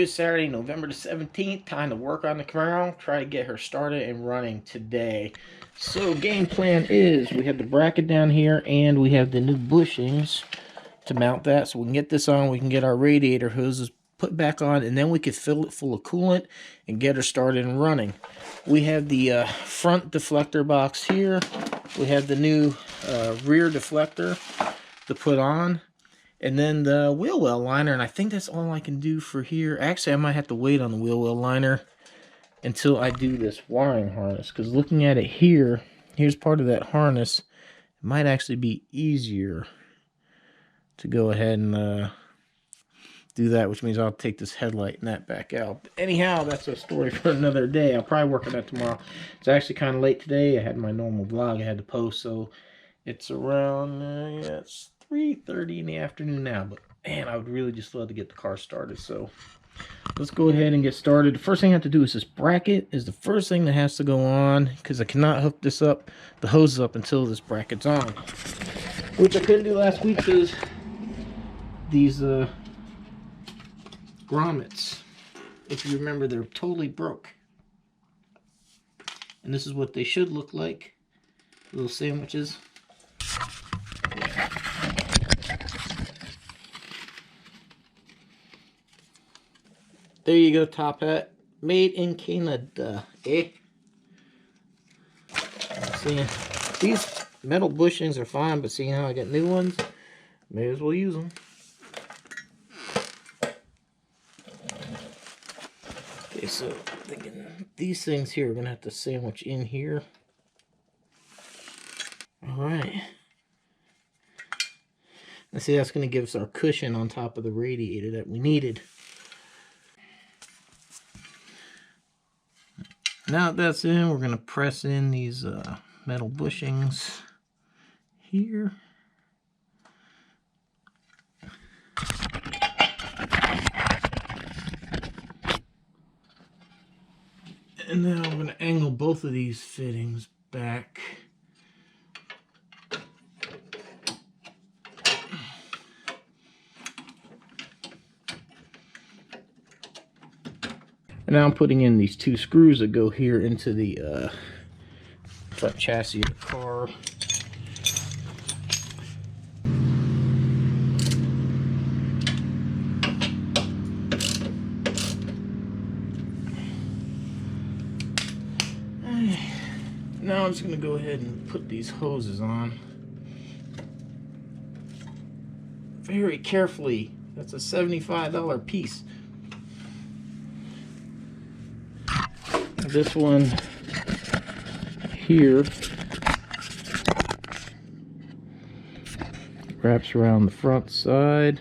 Good Saturday, November the 17th. Time to work on the Camaro. Try to get her started and running today. So game plan is we have the bracket down here and we have the new bushings to mount that. So we can get this on. We can get our radiator hoses put back on, and then we can fill it full of coolant and get her started and running. We have the front deflector box here. We have the new rear deflector to put on. And then the wheel well liner, and I think that's all I can do for here. Actually, I might have to wait on the wheel well liner until I do this wiring harness. Because looking at it here, here's part of that harness. It might actually be easier to go ahead and do that, which means I'll take this headlight and that back out. But anyhow, that's a story for another day. I'll probably work on that tomorrow. It's actually kind of late today. I had my normal vlog I had to post, so it's around, yeah, it's 3:30 in the afternoon now, but man, I would really just love to get the car started. So let's go ahead and get started. The first thing I have to do is this bracket is the first thing that has to go on, because I cannot hook this up, the hose up, until this bracket's on, which I couldn't do last week because these grommets, if you remember, they're totally broke. And this is what they should look like, little sandwiches. There you go, top hat. Made in Canada, eh? See, these metal bushings are fine, but seeing how I got new ones, may as well use them. Okay, so I'm thinking these things here are going to have to sandwich in here. Alright. And see, that's going to give us our cushion on top of the radiator that we needed. Now that that's in, we're going to press in these metal bushings here. And then I'm going to angle both of these fittings back. And now I'm putting in these two screws that go here into the front chassis of the car. Now I'm just going to go ahead and put these hoses on. Very carefully. That's a $75 piece. This one here wraps around the front side.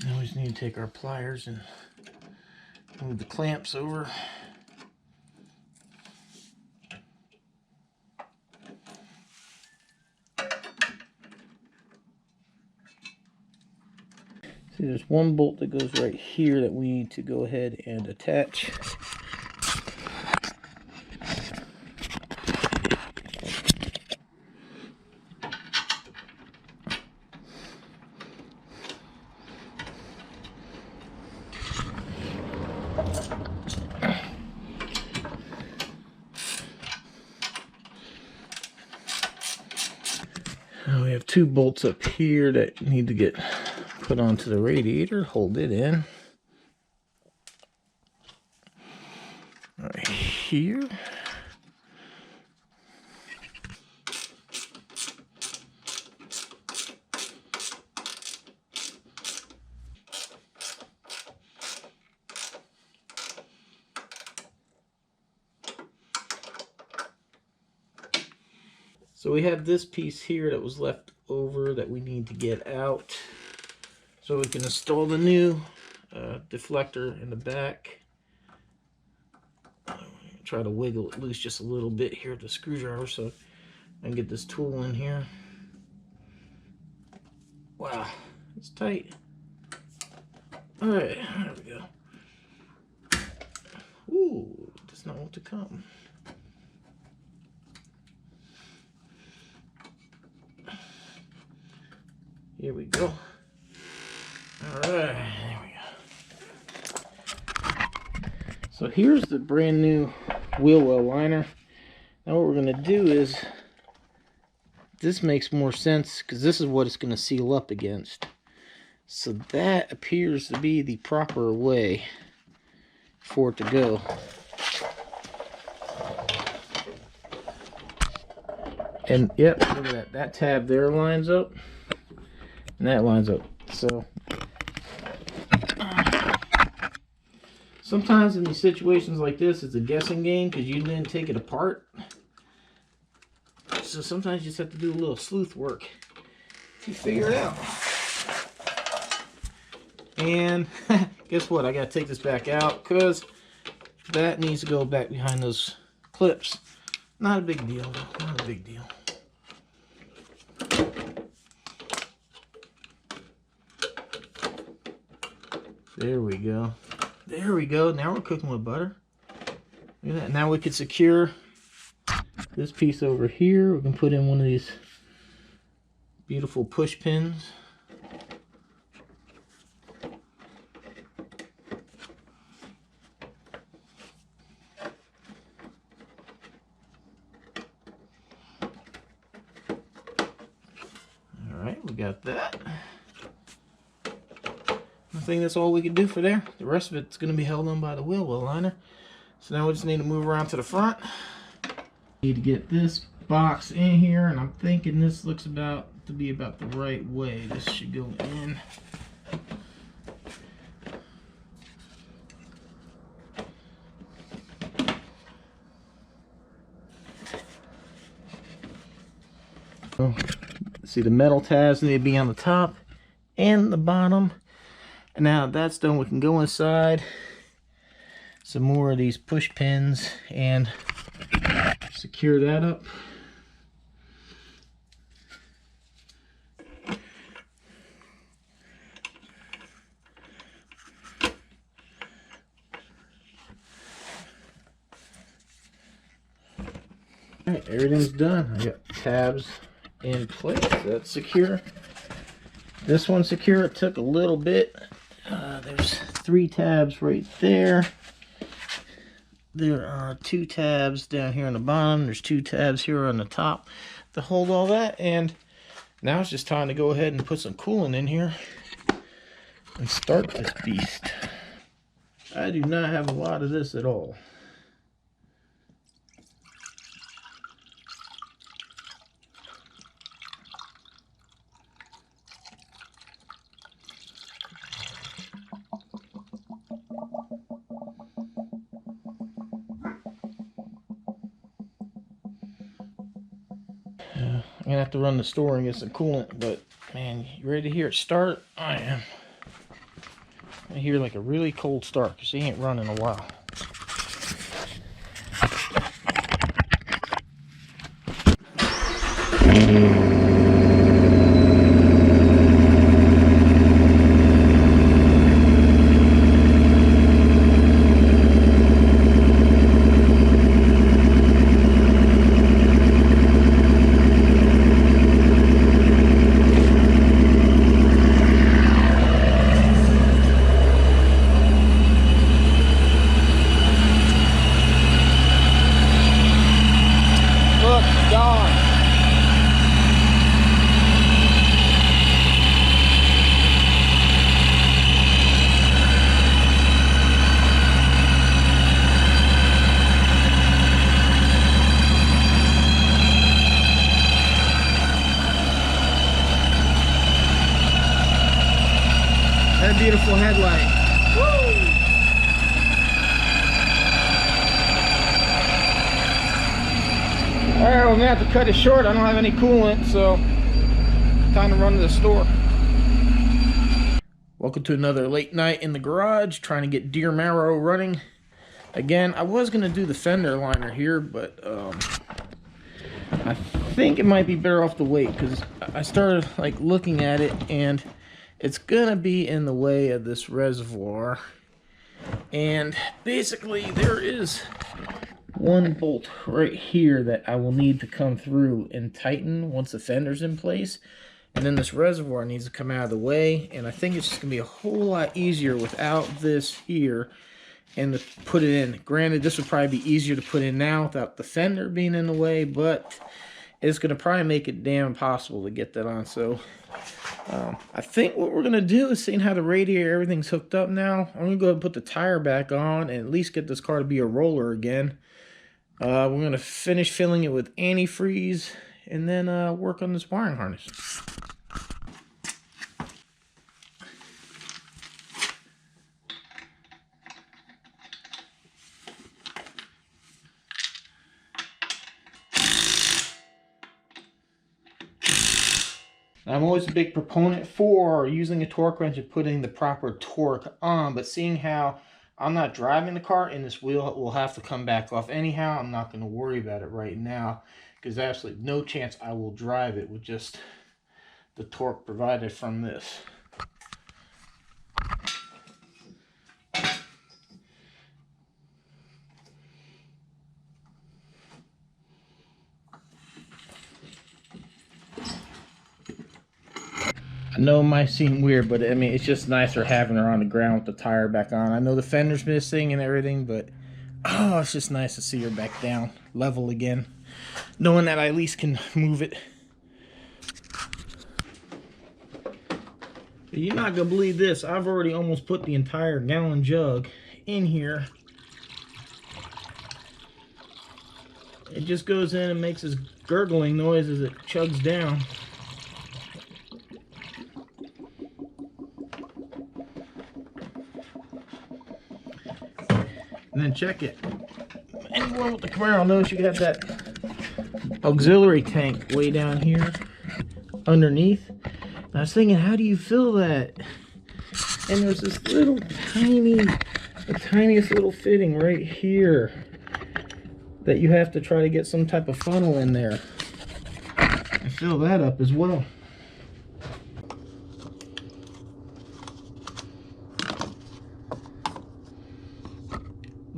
Now we just need to take our pliers and move the clamps over. See, there's one bolt that goes right here that we need to go ahead and attach. Now we have two bolts up here that need to get put onto the radiator, hold it in. Right here. So we have this piece here that was left over that we need to get out, so we can install the new deflector in the back. Try to wiggle it loose just a little bit here with the screwdriver so I can get this tool in here. Wow, it's tight. Alright, there we go. Ooh, does not want to come. Here we go. All right, there we go. So here's the brand new wheel well liner. Now what we're gonna do is, this makes more sense because this is what it's gonna seal up against. So that appears to be the proper way for it to go. And yep, look at that. That tab there lines up, and that lines up. So sometimes in these situations like this, it's a guessing game because you didn't take it apart. So sometimes you just have to do a little sleuth work to figure it out. And guess what? I gotta take this back out because that needs to go back behind those clips. Not a big deal though, not a big deal. There we go. There we go. Now we're cooking with butter. Look at that. Now we can secure this piece over here. We can put in one of these beautiful push pins. Alright, we got that. I think that's all we can do for there. The rest of it's going to be held on by the wheel well liner. So now we just need to move around to the front. Need to get this box in here, and I'm thinking this looks about to be about the right way. This should go in. Oh, see, the metal tabs need to be on the top and the bottom. And now that's done, we can go inside some more of these push pins and secure that up. Alright, everything's done. I got tabs in place. That's secure. This one's secure. It took a little bit. There's 3 tabs right there. There are 2 tabs down here on the bottom. There's 2 tabs here on the top to hold all that. And now it's just time to go ahead and put some coolant in here and start this beast. I do not have a lot of this at all. I'm gonna have to run the store and get some coolant, but man, you ready to hear it start? I am. I hear like a really cold start because he ain't run in a while. That beautiful headlight. Woo! Alright, we're gonna have to cut it short. I don't have any coolant, so time to run to the store. Welcome to another late night in the garage, trying to get Deer Marrow running. Again, I was gonna do the fender liner here, but I think it might be better off to wait because I started like looking at it and it's gonna be in the way of this reservoir, And basically there is one bolt right here that I will need to come through and tighten once the fender's in place. And then this reservoir needs to come out of the way. And I think it's just going to be a whole lot easier without this here and to put it in. Granted, this would probably be easier to put in now without the fender being in the way, but it's going to probably make it damn impossible to get that on. So I think what we're going to do is, seeing how the radiator, everything's hooked up now, I'm going to go ahead and put the tire back on and at least get this car to be a roller again. We're going to finish filling it with antifreeze and then work on this wiring harness. I'm always a big proponent for using a torque wrench and putting the proper torque on, but seeing how I'm not driving the car and this wheel will have to come back off anyhow, I'm not going to worry about it right now, because there's absolutely no chance I will drive it with just the torque provided from this. I know it might seem weird, but I mean, it's just nicer having her on the ground with the tire back on. I know the fender's missing and everything, but oh, it's just nice to see her back down, level again, knowing that I at least can move it. But you're not gonna believe this. I've already almost put the entire gallon jug in here. It just goes in and makes this gurgling noise as it chugs down. And then check it. Anyone with the Camaro knows you got that auxiliary tank way down here underneath. And I was thinking, how do you fill that? And there's this little tiny, the tiniest little fitting right here that you have to try to get some type of funnel in there and fill that up as well.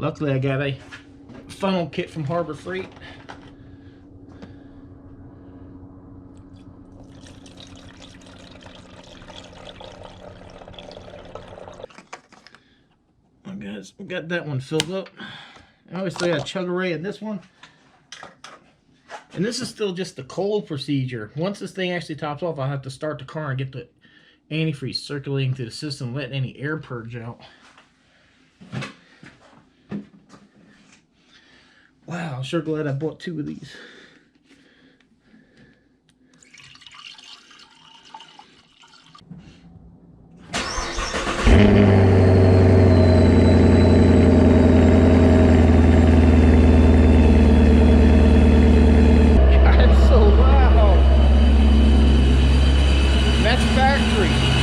Luckily, I got a funnel kit from Harbor Freight. Oh, guys, we got that one filled up. I always say I chug away at this one. And this is still just the cold procedure. Once this thing actually tops off, I'll have to start the car and get the antifreeze circulating through the system, let any air purge out. Wow, I'm sure glad I bought 2 of these. God, it's so loud. That's factory.